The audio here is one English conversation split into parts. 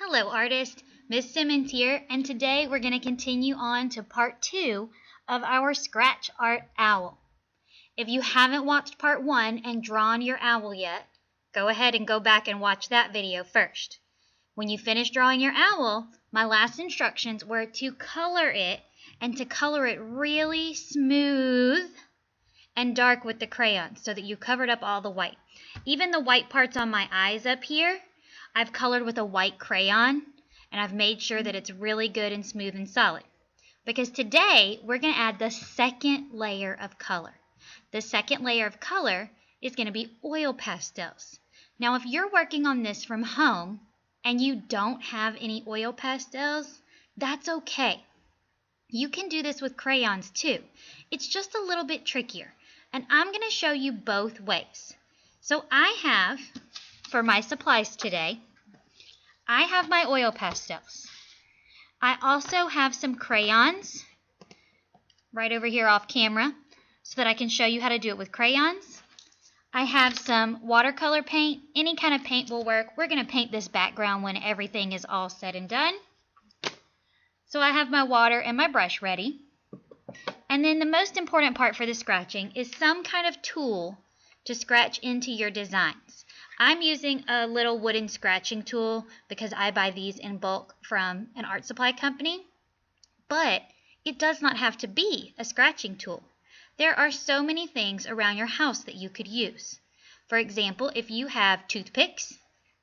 Hello artist, Miss Simmons here, and today we're going to continue on to part 2 of our scratch art owl. If you haven't watched part 1 and drawn your owl yet, go ahead and go back and watch that video first. When you finish drawing your owl, my last instructions were to color it and to color it really smooth and dark with the crayon so that you covered up all the white. Even the white parts on my eyes up here, I've colored with a white crayon, and I've made sure that it's really good and smooth and solid. Because today, we're going to add the second layer of color. The second layer of color is going to be oil pastels. Now, if you're working on this from home and you don't have any oil pastels, that's okay. You can do this with crayons too. It's just a little bit trickier, and I'm going to show you both ways. So I have, for my supplies today, I have my oil pastels. I also have some crayons right over here off camera so that I can show you how to do it with crayons. I have some watercolor paint. Any kind of paint will work. We're going to paint this background when everything is all said and done. So I have my water and my brush ready. And then the most important part for the scratching is some kind of tool to scratch into your designs. I'm using a little wooden scratching tool because I buy these in bulk from an art supply company. But it does not have to be a scratching tool. There are so many things around your house that you could use. For example, if you have toothpicks,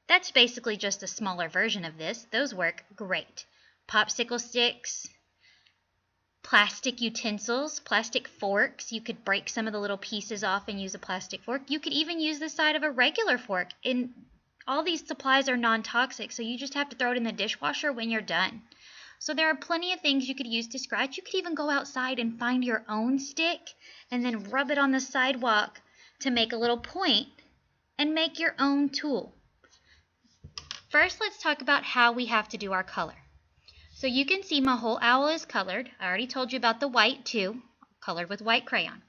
that's basically just a smaller version of this. Those work great. Popsicle sticks, plastic utensils, plastic forks. You could break some of the little pieces off and use a plastic fork. You could even use the side of a regular fork. And all these supplies are non-toxic, so you just have to throw it in the dishwasher when you're done. So there are plenty of things you could use to scratch. You could even go outside and find your own stick and then rub it on the sidewalk to make a little point and make your own tool. First, let's talk about how we have to do our color. So you can see my whole owl is colored. I already told you about the white too, colored with white crayon.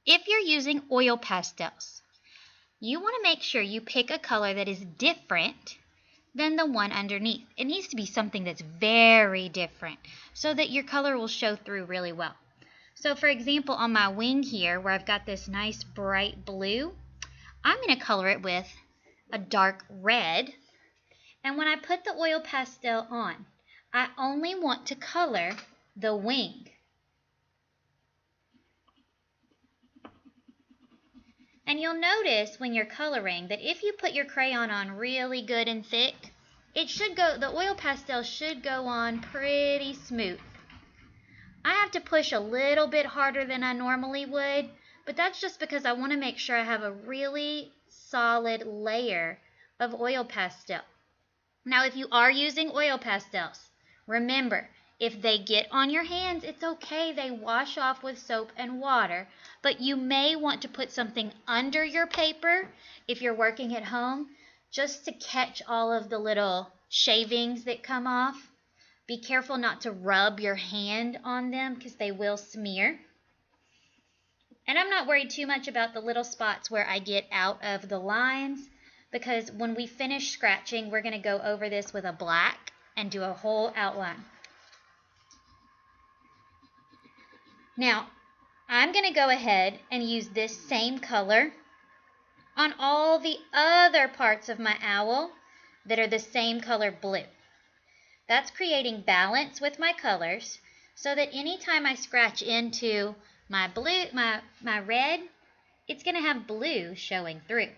If you're using oil pastels, you want to make sure you pick a color that is different than the one underneath. It needs to be something that's very different so that your color will show through really well. So for example, on my wing here where I've got this nice bright blue, I'm going to color it with a dark red. And when I put the oil pastel on, I only want to color the wing. And you'll notice when you're coloring that if you put your crayon on really good and thick, the oil pastel should go on pretty smooth. I have to push a little bit harder than I normally would, but that's just because I want to make sure I have a really solid layer of oil pastel. Now, if you are using oil pastels, remember, if they get on your hands, it's okay. They wash off with soap and water. But you may want to put something under your paper if you're working at home just to catch all of the little shavings that come off. Be careful not to rub your hand on them because they will smear. And I'm not worried too much about the little spots where I get out of the lines because when we finish scratching, we're going to go over this with a black and do a whole outline. Now, I'm going to go ahead and use this same color on all the other parts of my owl that are the same color blue. That's creating balance with my colors so that anytime I scratch into my blue, my red, it's going to have blue showing through.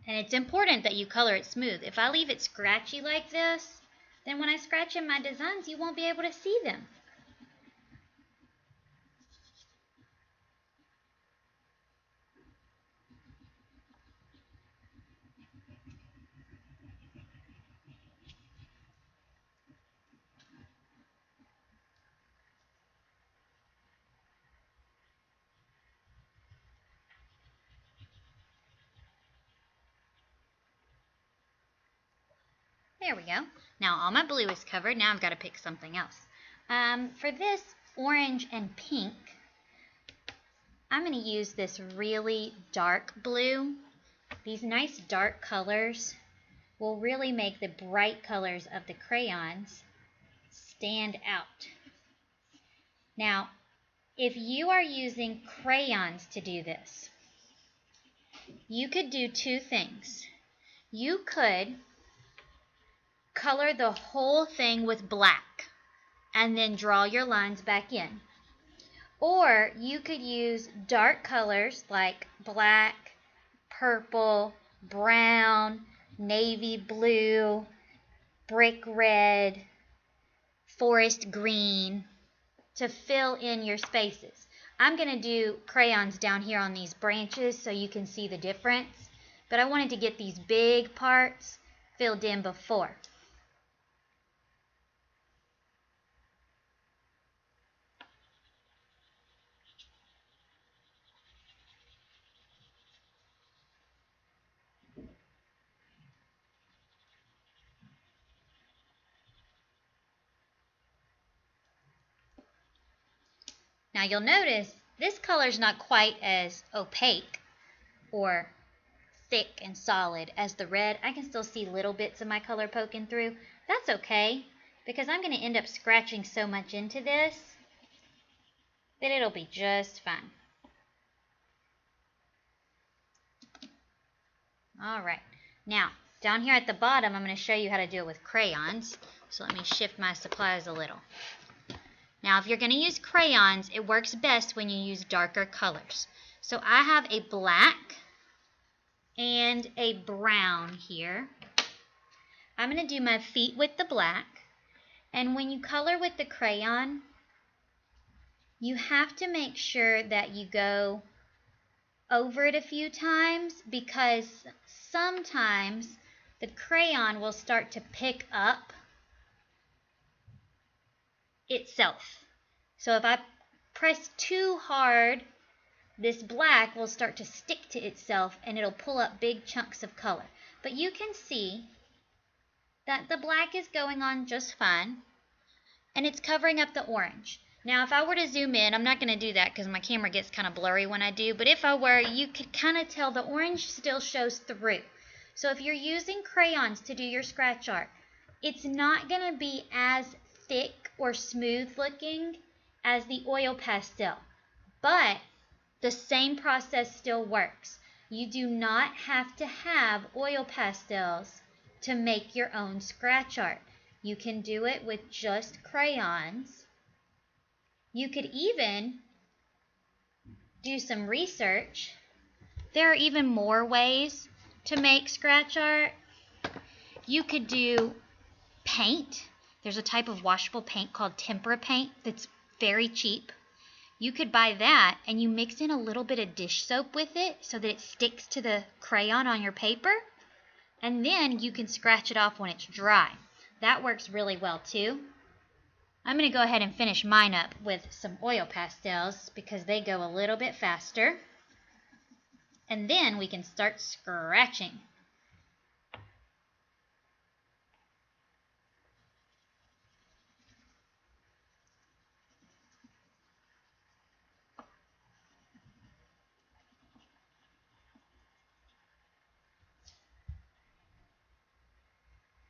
And it's important that you color it smooth. If I leave it scratchy like this, then when I scratch in my designs, you won't be able to see them. There we go. Now all my blue is covered. Now I've got to pick something else. For this orange and pink, I'm going to use this really dark blue. These nice dark colors will really make the bright colors of the crayons stand out. Now, if you are using crayons to do this, you could do two things. You could color the whole thing with black and then draw your lines back in. Or you could use dark colors like black, purple, brown, navy blue, brick red, forest green to fill in your spaces. I'm going to do crayons down here on these branches so you can see the difference, but I wanted to get these big parts filled in before. Now you'll notice this color is not quite as opaque or thick and solid as the red. I can still see little bits of my color poking through. That's okay, because I'm going to end up scratching so much into this that it'll be just fine. Alright, now down here at the bottom I'm going to show you how to do it with crayons. So let me shift my supplies a little. Now if you're going to use crayons, it works best when you use darker colors. So I have a black and a brown here. I'm going to do my feet with the black. And when you color with the crayon, you have to make sure that you go over it a few times, because sometimes the crayon will start to pick up itself. So if I press too hard, this black will start to stick to itself and it'll pull up big chunks of color. But you can see that the black is going on just fine and it's covering up the orange. Now if I were to zoom in, I'm not going to do that because my camera gets kind of blurry when I do, but if I were, you could kind of tell the orange still shows through. So if you're using crayons to do your scratch art, it's not going to be as thick or smooth looking as the oil pastel, but the same process still works. You do not have to have oil pastels to make your own scratch art. You can do it with just crayons. You could even do some research. There are even more ways to make scratch art. You could do paint. There's a type of washable paint called tempera paint that's very cheap. You could buy that and you mix in a little bit of dish soap with it so that it sticks to the crayon on your paper, and then you can scratch it off when it's dry. That works really well too. I'm going to go ahead and finish mine up with some oil pastels because they go a little bit faster, and then we can start scratching.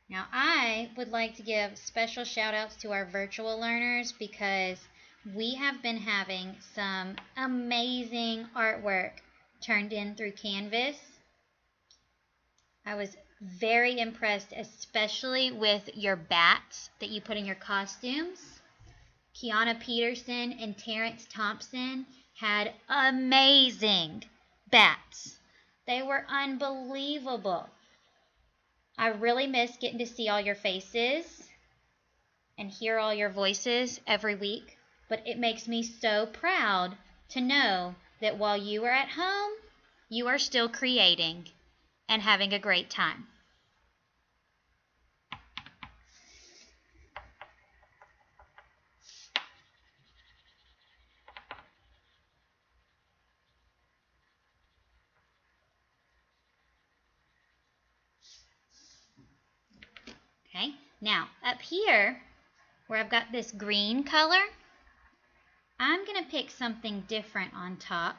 Now I would like to give special shout outs to our virtual learners because we have been having some amazing artwork turned in through Canvas. I was very impressed, especially with your bats that you put in your costumes. Kiana Peterson and Terrence Thompson had amazing bats. They were unbelievable. I really miss getting to see all your faces and hear all your voices every week, but it makes me so proud to know that while you are at home, you are still creating and having a great time. Okay, now up here where I've got this green color, I'm going to pick something different on top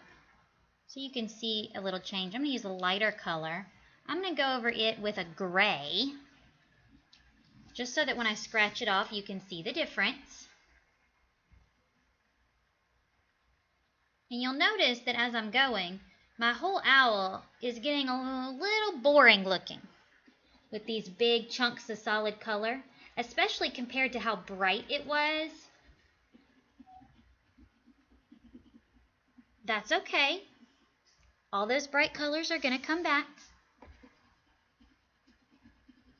so you can see a little change. I'm going to use a lighter color. I'm going to go over it with a gray, just so that when I scratch it off you can see the difference. And you'll notice that as I'm going, my whole owl is getting a little boring looking with these big chunks of solid color, especially compared to how bright it was. That's okay. All those bright colors are going to come back.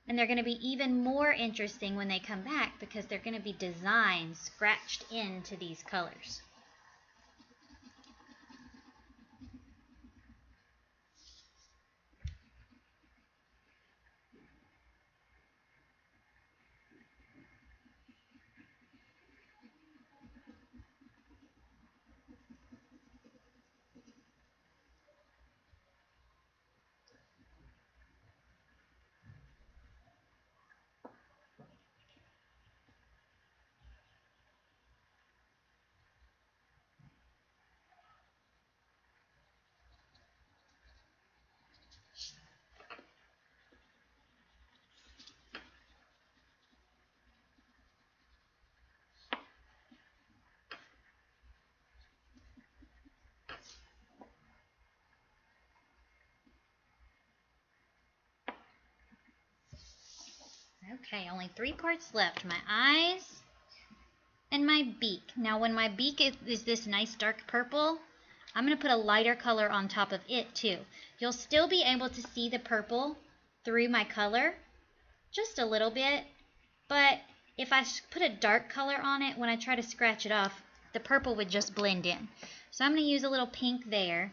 And they're going to be even more interesting when they come back because they're going to be designs scratched into these colors. Okay, only 3 parts left. My eyes and my beak. Now when my beak is this nice dark purple, I'm going to put a lighter color on top of it too. You'll still be able to see the purple through my color, just a little bit, but if I put a dark color on it, when I try to scratch it off, the purple would just blend in. So I'm going to use a little pink there,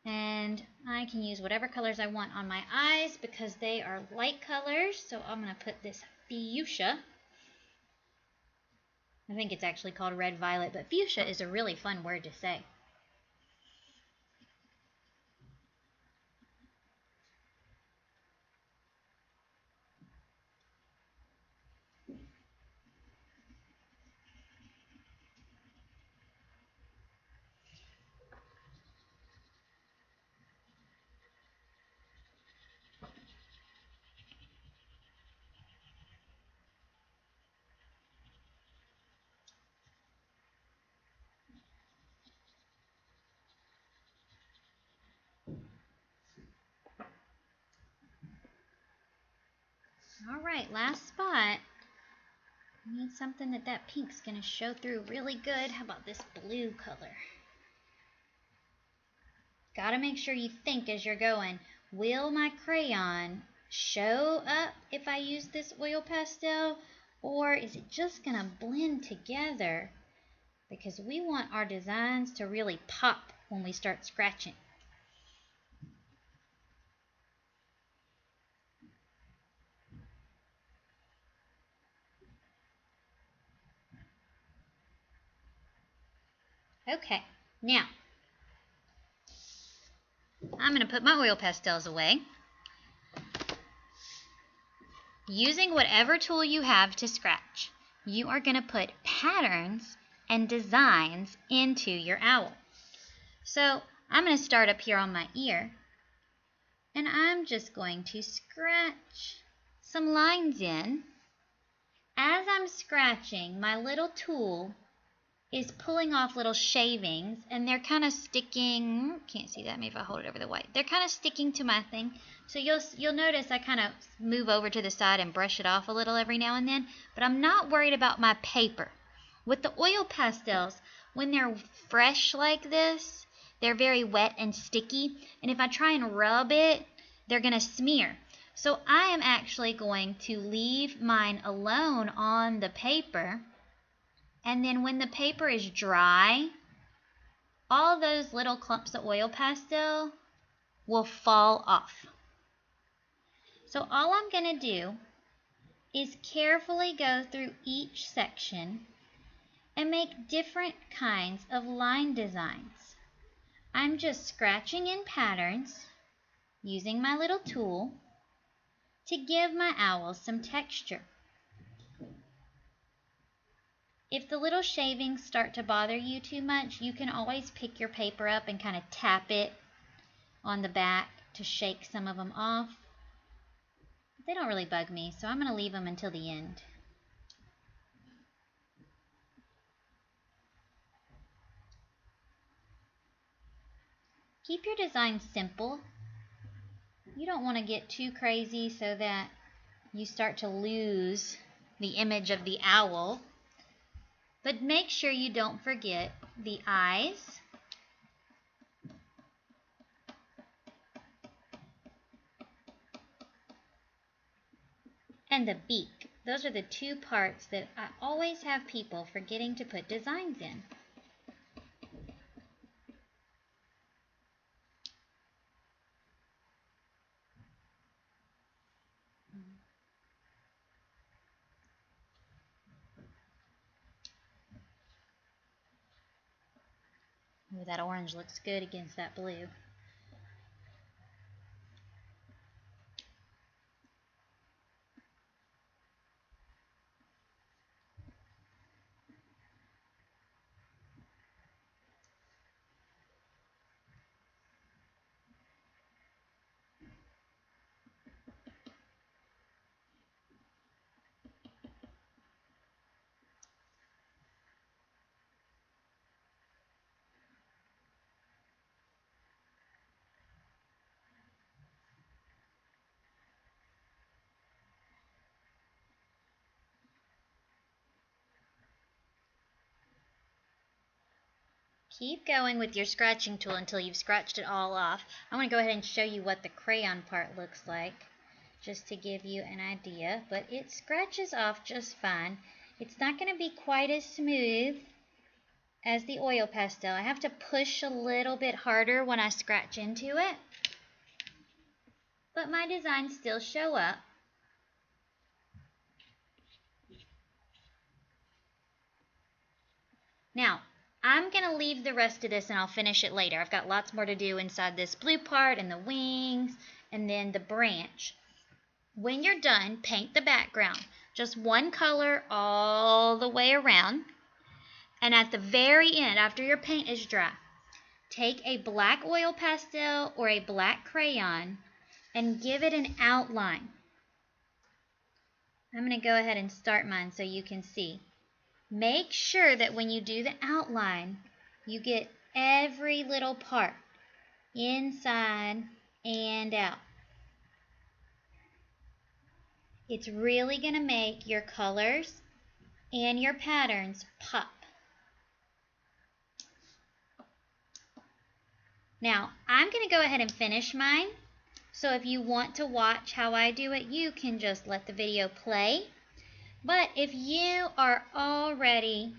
and I can use whatever colors I want on my eyes because they are light colors. So I'm going to put this fuchsia. I think it's actually called red violet, but fuchsia is a really fun word to say. Alright, last spot. I need something that pink's going to show through really good. How about this blue color? Gotta make sure you think as you're going, will my crayon show up if I use this oil pastel, or is it just going to blend together? Because we want our designs to really pop when we start scratching. Okay, now I'm going to put my oil pastels away. Using whatever tool you have to scratch, you are going to put patterns and designs into your owl. So I'm going to start up here on my ear, and I'm just going to scratch some lines in. As I'm scratching, my little tool is pulling off little shavings, and they're kind of sticking. Can't see that. Maybe if I hold it over the white. They're kind of sticking to my thing. So you'll notice I kind of move over to the side and brush it off a little every now and then. But I'm not worried about my paper. With the oil pastels, when they're fresh like this, they're very wet and sticky. And if I try and rub it, they're going to smear. So I am actually going to leave mine alone on the paper. And then when the paper is dry, all those little clumps of oil pastel will fall off. So all I'm going to do is carefully go through each section and make different kinds of line designs. I'm just scratching in patterns using my little tool, to give my owl some texture. If the little shavings start to bother you too much, you can always pick your paper up and kind of tap it on the back to shake some of them off. They don't really bug me, so I'm going to leave them until the end. Keep your design simple. You don't want to get too crazy so that you start to lose the image of the owl. But make sure you don't forget the eyes and the beak. Those are the two parts that I always have people forgetting to put designs in. Ooh, that orange looks good against that blue. Keep going with your scratching tool until you've scratched it all off. I want to go ahead and show you what the crayon part looks like, just to give you an idea, but it scratches off just fine. It's not going to be quite as smooth as the oil pastel. I have to push a little bit harder when I scratch into it, but my designs still show up. Now, I'm going to leave the rest of this and I'll finish it later. I've got lots more to do inside this blue part and the wings and then the branch. When you're done, paint the background. Just one color all the way around. And at the very end, after your paint is dry, take a black oil pastel or a black crayon and give it an outline. I'm going to go ahead and start mine so you can see. Make sure that when you do the outline, you get every little part, inside and out. It's really going to make your colors and your patterns pop. Now, I'm going to go ahead and finish mine. So if you want to watch how I do it, you can just let the video play. But if you are all ready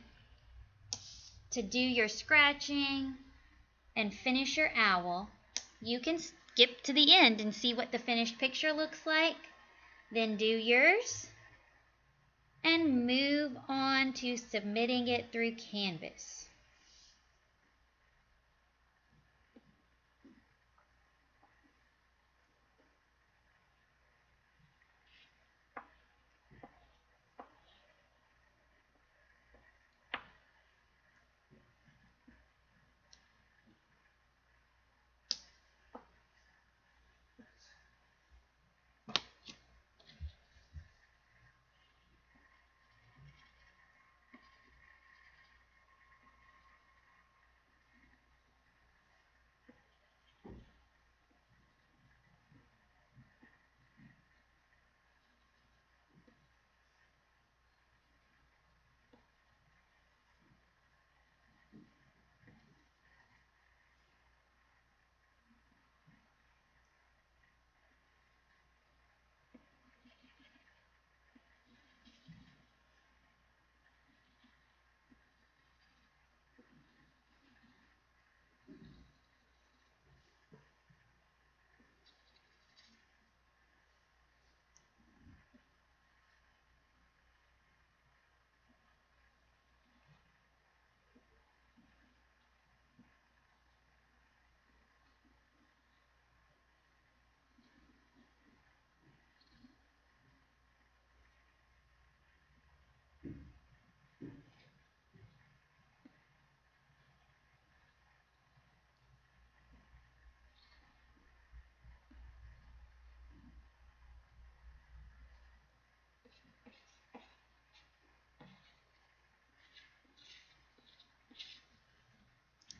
to do your scratching and finish your owl, you can skip to the end and see what the finished picture looks like. Then do yours and move on to submitting it through Canvas.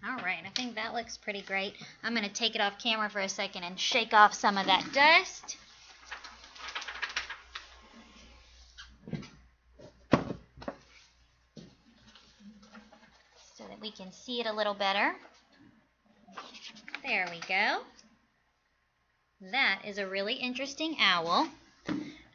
Alright, I think that looks pretty great. I'm going to take it off camera for a second and shake off some of that dust. So that we can see it a little better. There we go. That is a really interesting owl.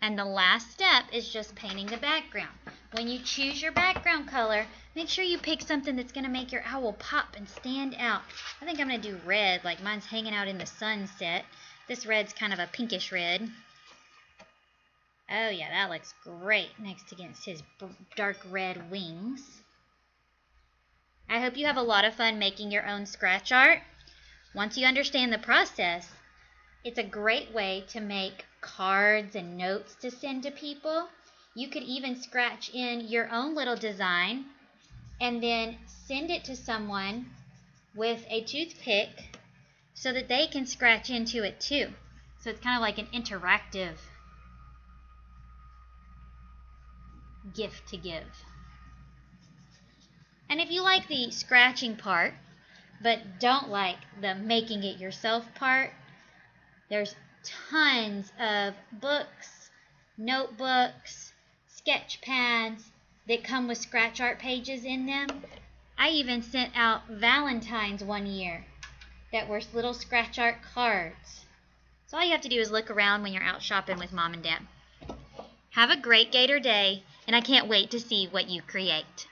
And the last step is just painting the background. When you choose your background color, make sure you pick something that's going to make your owl pop and stand out. I think I'm going to do red, like mine's hanging out in the sunset. This red's kind of a pinkish red. Oh yeah, that looks great next against his dark red wings. I hope you have a lot of fun making your own scratch art. Once you understand the process, it's a great way to make cards and notes to send to people. You could even scratch in your own little design and then send it to someone with a toothpick so that they can scratch into it too. So it's kind of like an interactive gift to give. And if you like the scratching part, but don't like the making it yourself part, there's tons of books, notebooks, sketch pads that come with scratch art pages in them. I even sent out Valentine's one year that were little scratch art cards. So all you have to do is look around when you're out shopping with Mom and Dad. Have a great Gator Day, and I can't wait to see what you create.